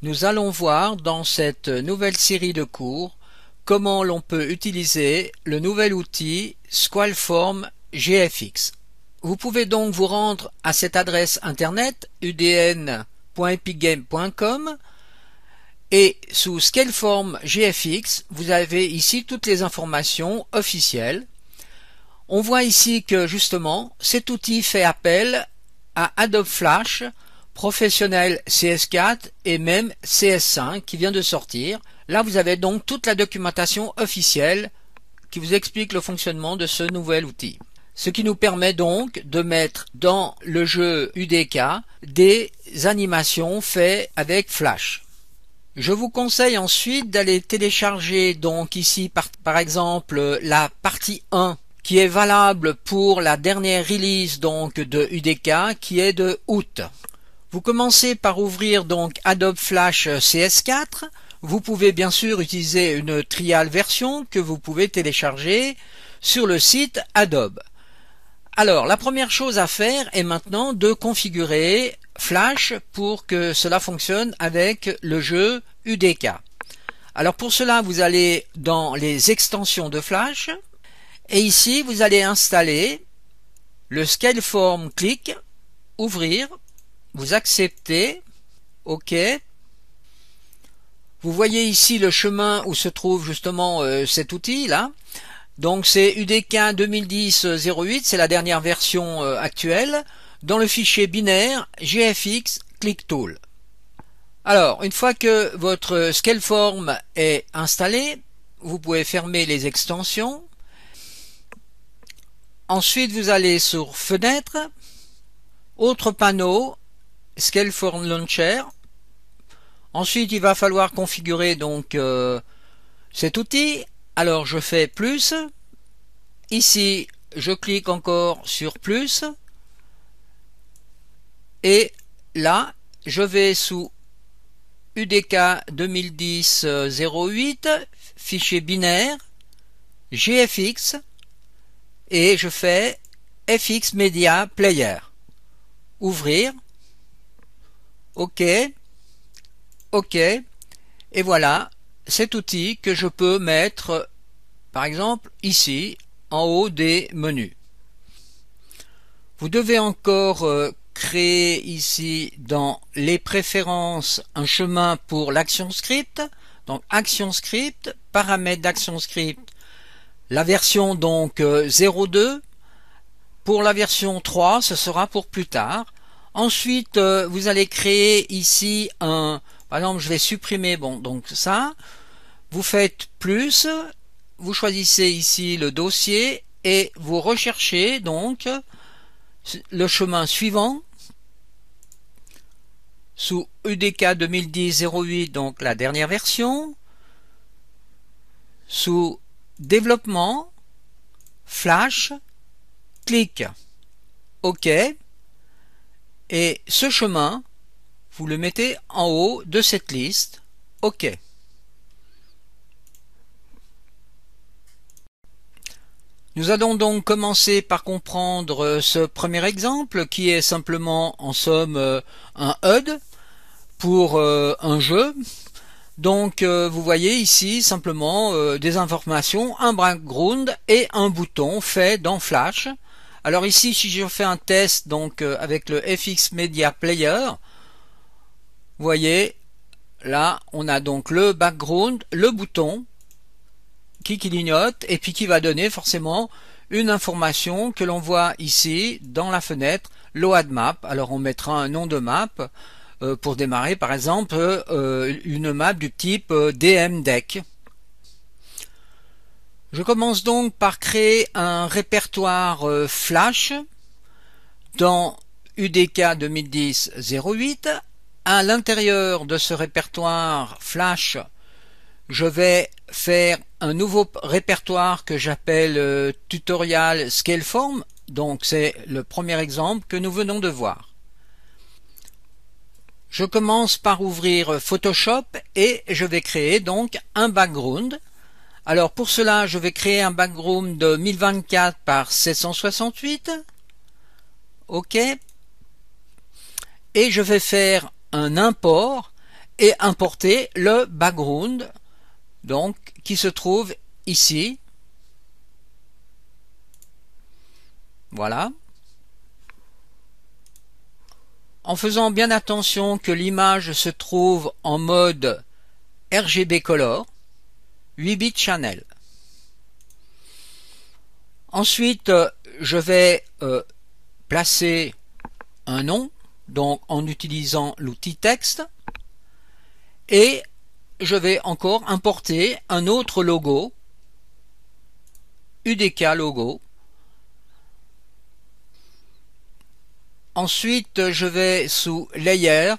Nous allons voir dans cette nouvelle série de cours comment l'on peut utiliser le nouvel outil Squalform GFX. Vous pouvez donc vous rendre à cette adresse internet udn.epicgame.com et sous Squalform GFX, vous avez ici toutes les informations officielles. On voit ici que justement cet outil fait appel à Adobe Flash Professionnel CS4 et même CS5 qui vient de sortir. Là vous avez donc toute la documentation officielle qui vous explique le fonctionnement de ce nouvel outil. Ce qui nous permet donc de mettre dans le jeu UDK des animations faites avec Flash. Je vous conseille ensuite d'aller télécharger donc ici par exemple la partie 1 qui est valable pour la dernière release donc de UDK qui est de août. Vous commencez par ouvrir donc Adobe Flash CS4. Vous pouvez bien sûr utiliser une trial version que vous pouvez télécharger sur le site Adobe. Alors la première chose à faire est maintenant de configurer Flash pour que cela fonctionne avec le jeu UDK. Alors pour cela vous allez dans les extensions de Flash et ici vous allez installer le Squalform Click, ouvrir, vous acceptez, OK. Vous voyez ici le chemin où se trouve justement cet outil là. Donc c'est UDK 2010-08, c'est la dernière version actuelle, dans le fichier binaire GFX Click Tool. Alors, une fois que votre Squalform est installé, vous pouvez fermer les extensions. Ensuite, vous allez sur Fenêtre, Autre panneau, Squalform Launcher. Ensuite, il va falloir configurer donc cet outil. Alors, je fais plus. Ici, je clique encore sur plus. Et là, je vais sous UDK 2010-08, fichier binaire, GFX, et je fais FX Media Player. Ouvrir. OK. OK. Et voilà cet outil que je peux mettre, par exemple, ici, en haut des menus. Vous devez encore créer ici dans les préférences un chemin pour l'action script. Donc action script, paramètres d'action script, la version donc 02. Pour la version 3, ce sera pour plus tard. Ensuite, vous allez créer ici un, par exemple, je vais supprimer, bon, donc ça. Vous faites plus, vous choisissez ici le dossier et vous recherchez donc le chemin suivant sous UDK 2010-08, donc la dernière version, sous développement, Flash, clic, OK, et ce chemin, vous le mettez en haut de cette liste, OK. Nous allons donc commencer par comprendre ce premier exemple qui est simplement en somme un HUD pour un jeu. Donc vous voyez ici simplement des informations, un background et un bouton fait dans Flash. Alors ici si je fais un test donc avec le FX Media Player, vous voyez là on a donc le background, le bouton qui clignote et puis qui va donner forcément une information que l'on voit ici dans la fenêtre Load Map. Alors on mettra un nom de map pour démarrer par exemple une map du type DMDEC. Je commence donc par créer un répertoire Flash dans UDK 2010-08. À l'intérieur de ce répertoire Flash, je vais faire un nouveau répertoire que j'appelle Tutorial Squalform. Donc c'est le premier exemple que nous venons de voir. Je commence par ouvrir Photoshop et je vais créer donc un background. Alors pour cela, je vais créer un background de 1024 par 768. OK. Et je vais faire un import et importer le background donc qui se trouve ici. Voilà. En faisant bien attention que l'image se trouve en mode RGB Color, 8 bits channel. Ensuite, je vais placer un nom, donc en utilisant l'outil texte, et je vais encore importer un autre logo, UDK logo. Ensuite, je vais sous Layer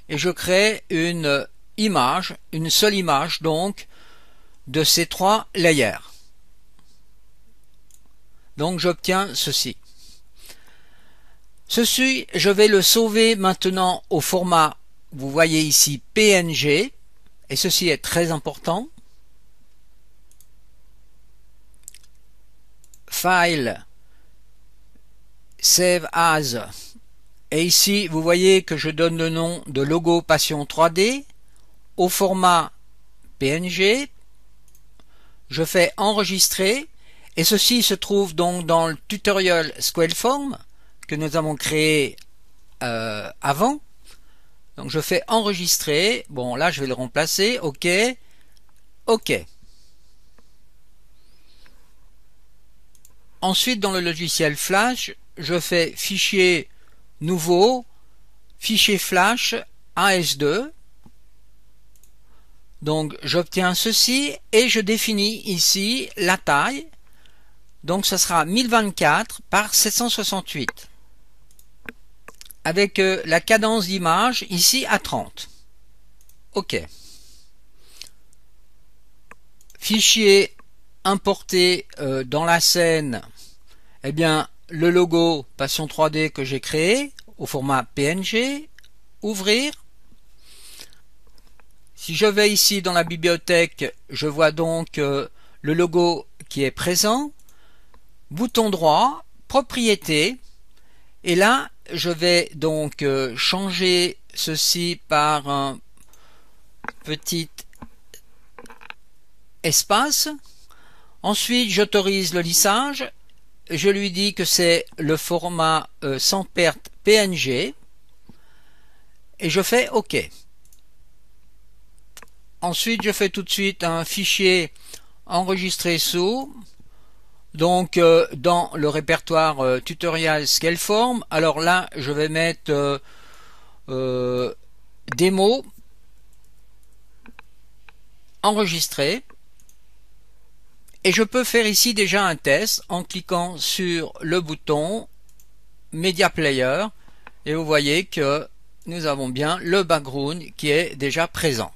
et je crée une image, une seule image donc de ces trois layers. Donc j'obtiens ceci. Ceci, je vais le sauver maintenant au format, vous voyez ici PNG, et ceci est très important. File, Save As. Et ici, vous voyez que je donne le nom de logo Passion 3D au format PNG. Je fais enregistrer et ceci se trouve donc dans le tutoriel Squareform que nous avons créé avant. Donc je fais enregistrer. Bon, là je vais le remplacer. OK. OK. Ensuite, dans le logiciel Flash, je fais fichier nouveau, fichier flash AS2. Donc j'obtiens ceci et je définis ici la taille. Donc ce sera 1024 par 768 avec la cadence d'image ici à 30. OK. Fichier importé dans la scène, eh bien le logo Passion 3D que j'ai créé au format PNG, ouvrir. Si je vais ici dans la bibliothèque, je vois donc le logo qui est présent, bouton droit, propriété, et là je vais donc changer ceci par un petit espace. Ensuite j'autorise le lissage. Je lui dis que c'est le format sans perte PNG et je fais OK. Ensuite, je fais tout de suite un fichier enregistré sous, donc dans le répertoire tutoriel Squareform. Alors là, je vais mettre démo enregistré. Et je peux faire ici déjà un test en cliquant sur le bouton Media Player et vous voyez que nous avons bien le background qui est déjà présent.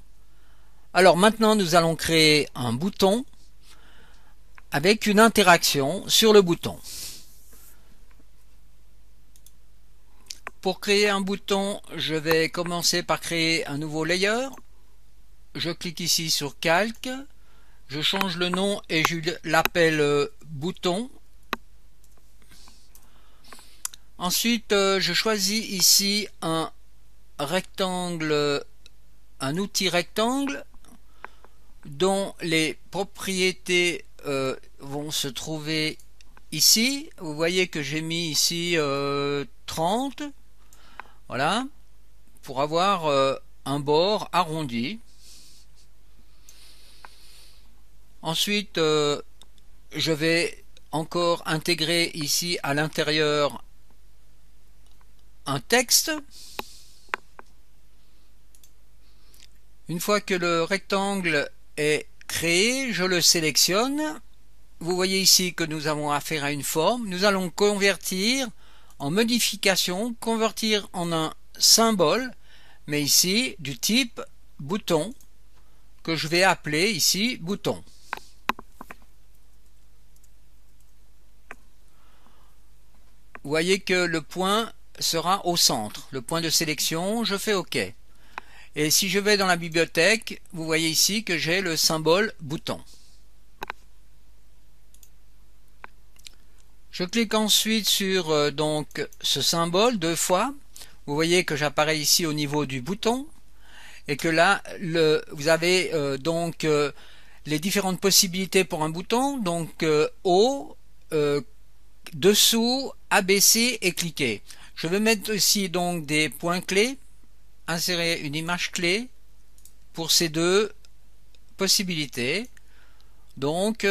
Alors maintenant nous allons créer un bouton avec une interaction sur le bouton. Pour créer un bouton, je vais commencer par créer un nouveau layer. Je clique ici sur Calque. Je change le nom et je l'appelle bouton. Ensuite, je choisis ici un rectangle, un outil rectangle dont les propriétés vont se trouver ici. Vous voyez que j'ai mis ici 30. Voilà, pour avoir un bord arrondi. Ensuite, je vais encore intégrer ici à l'intérieur un texte. Une fois que le rectangle est créé, je le sélectionne. Vous voyez ici que nous avons affaire à une forme. Nous allons convertir en modification, convertir en un symbole, mais ici du type bouton, que je vais appeler ici bouton. Vous voyez que le point sera au centre, le point de sélection, je fais OK. Et si je vais dans la bibliothèque, vous voyez ici que j'ai le symbole bouton. Je clique ensuite sur donc ce symbole deux fois. Vous voyez que j'apparais ici au niveau du bouton. et que là vous avez donc les différentes possibilités pour un bouton, donc haut, dessous, abaisser et cliquer. Je vais mettre aussi donc des points clés, insérer une image clé pour ces deux possibilités. Donc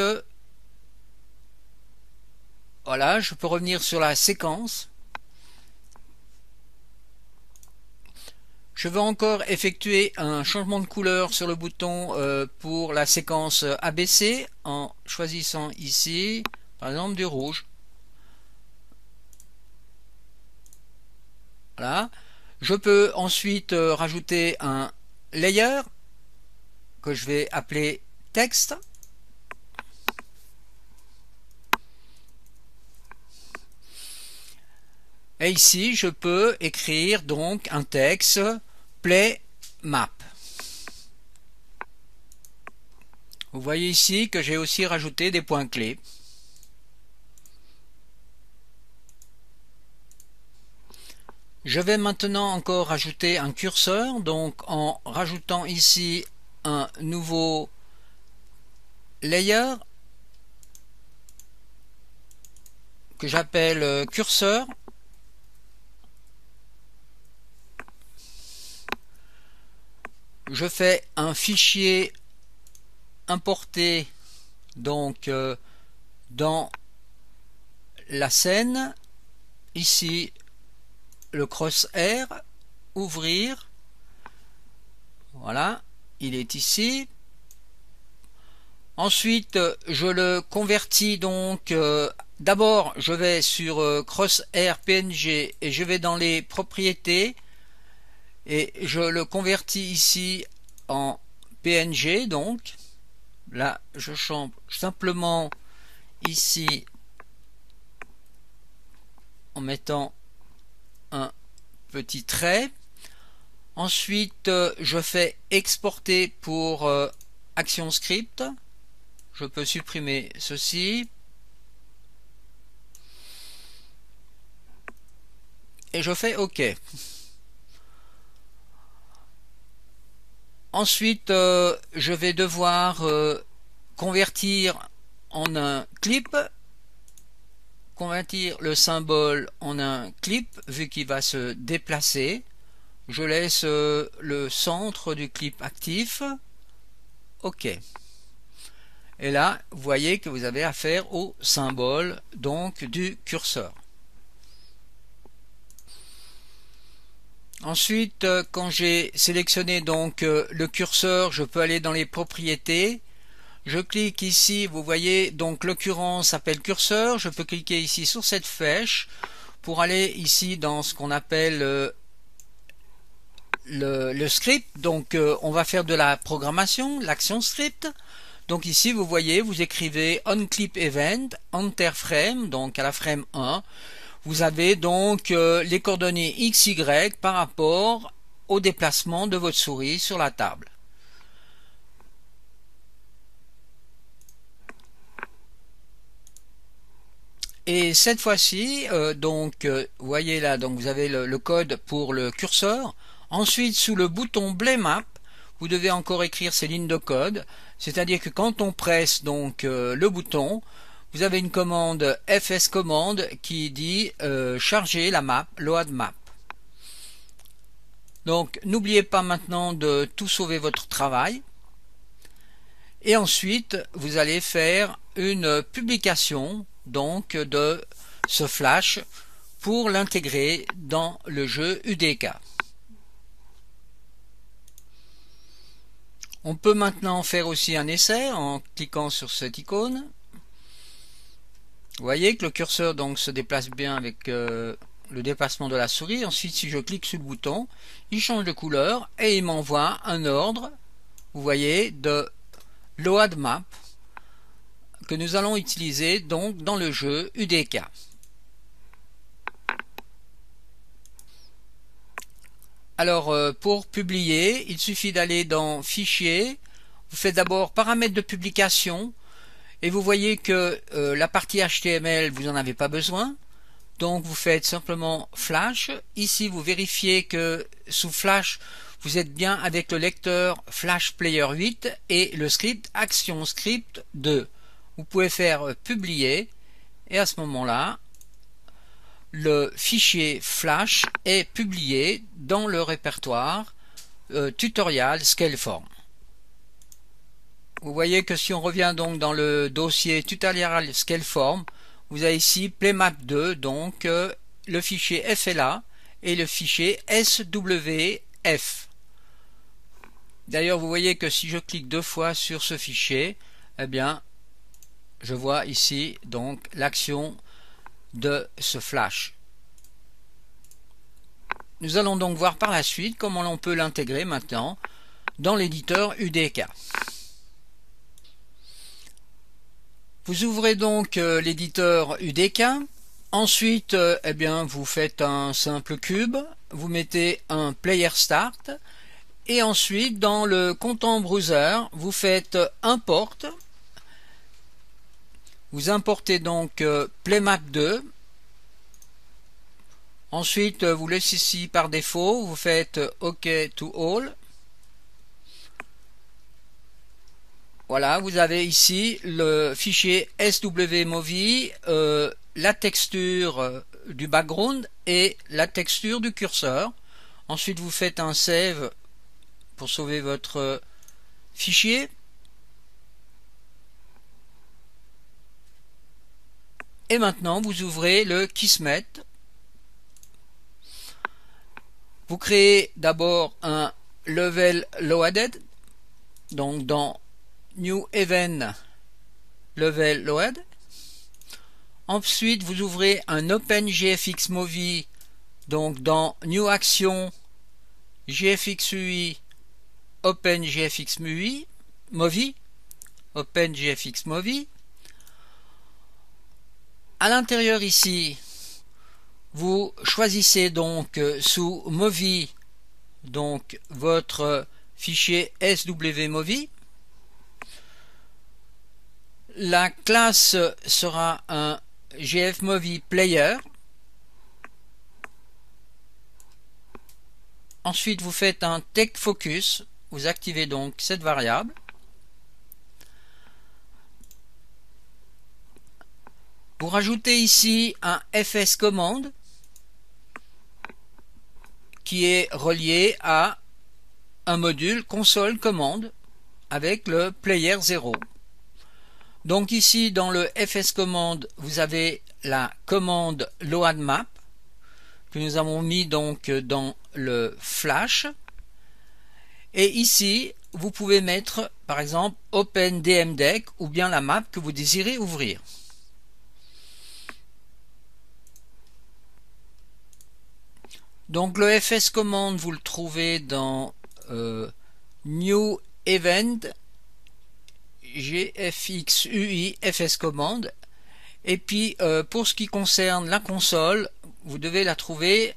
voilà, je peux revenir sur la séquence. Je vais encore effectuer un changement de couleur sur le bouton pour la séquence ABC en choisissant ici par exemple du rouge. Voilà. Je peux ensuite rajouter un layer que je vais appeler texte. Et ici, je peux écrire donc un texte play map. Vous voyez ici que j'ai aussi rajouté des points clés. Je vais maintenant encore rajouter un curseur, donc en rajoutant ici un nouveau layer que j'appelle curseur. Je fais un fichier importé donc dans la scène, ici le crosshair, ouvrir, voilà, il est ici. Ensuite je le convertis donc d'abord je vais sur crosshair PNG et je vais dans les propriétés et je le convertis ici en PNG. Donc là je change simplement ici en mettant un petit trait. Ensuite je fais exporter pour ActionScript. Je peux supprimer ceci et je fais OK. Ensuite je vais devoir convertir en un clip, convertir le symbole en un clip vu qu'il va se déplacer. Je laisse le centre du clip actif. OK. Et là, vous voyez que vous avez affaire au symbole donc du curseur. Ensuite, quand j'ai sélectionné donc le curseur, je peux aller dans les propriétés. Je clique ici, vous voyez, donc l'occurrence s'appelle curseur. Je peux cliquer ici sur cette flèche pour aller ici dans ce qu'on appelle le script. Donc on va faire de la programmation, l'action script. Donc ici vous voyez, vous écrivez onClipEvent, enter frame, donc à la frame 1. Vous avez donc les coordonnées X, Y par rapport au déplacement de votre souris sur la table. Et cette fois-ci, vous voyez là, donc vous avez le code pour le curseur. Ensuite, sous le bouton Play Map, vous devez encore écrire ces lignes de code. C'est-à-dire que quand on presse donc le bouton, vous avez une commande fs commande qui dit charger la map, load map. Donc n'oubliez pas maintenant de tout sauver votre travail. Et ensuite, vous allez faire une publication donc de ce flash pour l'intégrer dans le jeu UDK. On peut maintenant faire aussi un essai en cliquant sur cette icône. Vous voyez que le curseur donc se déplace bien avec le déplacement de la souris. Ensuite, si je clique sur le bouton, il change de couleur et il m'envoie un ordre, vous voyez, de load map que nous allons utiliser donc dans le jeu UDK. Alors pour publier, il suffit d'aller dans Fichier, vous faites d'abord Paramètres de publication et vous voyez que la partie HTML vous n'en avez pas besoin. Donc vous faites simplement Flash. Ici vous vérifiez que sous Flash vous êtes bien avec le lecteur Flash Player 8 et le script ActionScript 2. Vous pouvez faire publier et à ce moment-là, le fichier Flash est publié dans le répertoire tutorial Scaleform. Vous voyez que si on revient donc dans le dossier tutorial Scaleform, vous avez ici PlayMap2, donc le fichier FLA et le fichier SWF. D'ailleurs, vous voyez que si je clique deux fois sur ce fichier, eh bien, je vois ici donc l'action de ce flash. Nous allons donc voir par la suite comment l'on peut l'intégrer maintenant dans l'éditeur UDK. Vous ouvrez donc l'éditeur UDK. Ensuite, eh bien, vous faites un simple cube, vous mettez un player start et ensuite dans le content browser, vous faites import. Vous importez donc PlayMap2. Ensuite, vous laissez ici par défaut, vous faites OK to all. Voilà, vous avez ici le fichier SWMovie, la texture du background et la texture du curseur. Ensuite, vous faites un save pour sauver votre fichier. Et maintenant, vous ouvrez le Kismet. Vous créez d'abord un level loaded, donc dans New Event Level Load. Ensuite, vous ouvrez un OpenGFX Movie, donc dans New Action GFX UI OpenGFX Movie, OpenGFX Movie. À l'intérieur ici, vous choisissez donc sous Movie donc votre fichier SWMovie. La classe sera un GFMovie Player. Ensuite, vous faites un TechFocus. Vous activez donc cette variable. Vous rajoutez ici un FS command qui est relié à un module console commande avec le player 0. Donc ici dans le FS command, vous avez la commande loadMap que nous avons mis donc dans le flash. Et ici, vous pouvez mettre par exemple OpenDMDeck ou bien la map que vous désirez ouvrir. Donc le FS command, vous le trouvez dans New Event GFX UI FS command. Et puis pour ce qui concerne la console, vous devez la trouver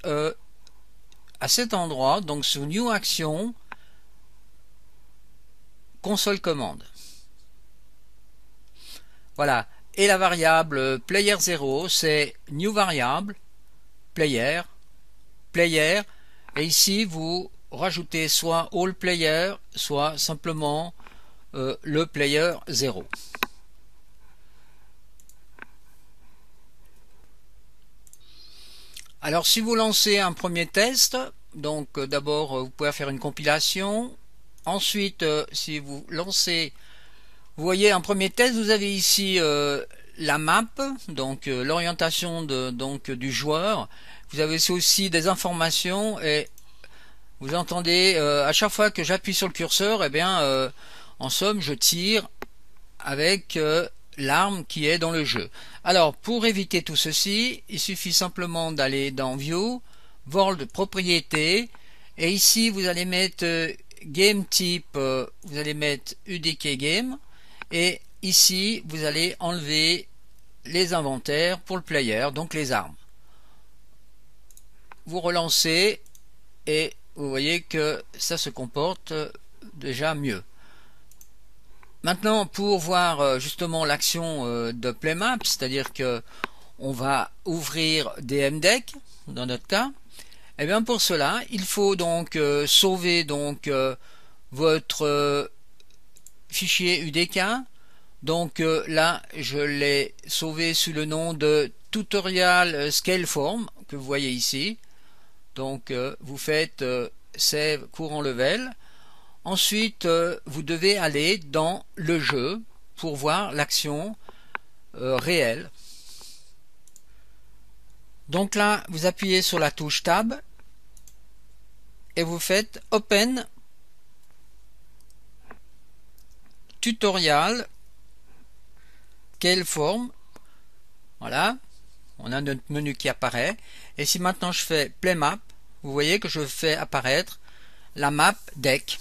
à cet endroit, donc sous New Action console commande. Voilà. Et la variable player 0, c'est new variable player. Et ici vous rajoutez soit all player, soit simplement le player 0. Alors si vous lancez un premier test, donc d'abord vous pouvez faire une compilation. Ensuite, si vous lancez, vous voyez un premier test, vous avez ici la map, donc l'orientation du joueur. Vous avez aussi des informations et vous entendez à chaque fois que j'appuie sur le curseur, eh bien, en somme, je tire avec l'arme qui est dans le jeu. Alors, pour éviter tout ceci, il suffit simplement d'aller dans View, World Propriétés, et ici vous allez mettre Game Type, vous allez mettre UDK Game, et ici vous allez enlever les inventaires pour le player, donc les armes. Vous relancez et vous voyez que ça se comporte déjà mieux. Maintenant, pour voir justement l'action de PlayMap, c'est-à-dire que on va ouvrir DMDeck dans notre cas, Eh bien pour cela, il faut donc sauver donc votre fichier UDK. Donc là, je l'ai sauvé sous le nom de tutorial scaleform que vous voyez ici. Donc vous faites save courant level. Ensuite, vous devez aller dans le jeu pour voir l'action réelle. Donc là, vous appuyez sur la touche Tab et vous faites Open Tutorial Scaleform. Voilà, on a notre menu qui apparaît. Et si maintenant je fais Play Map, vous voyez que je fais apparaître la map deck.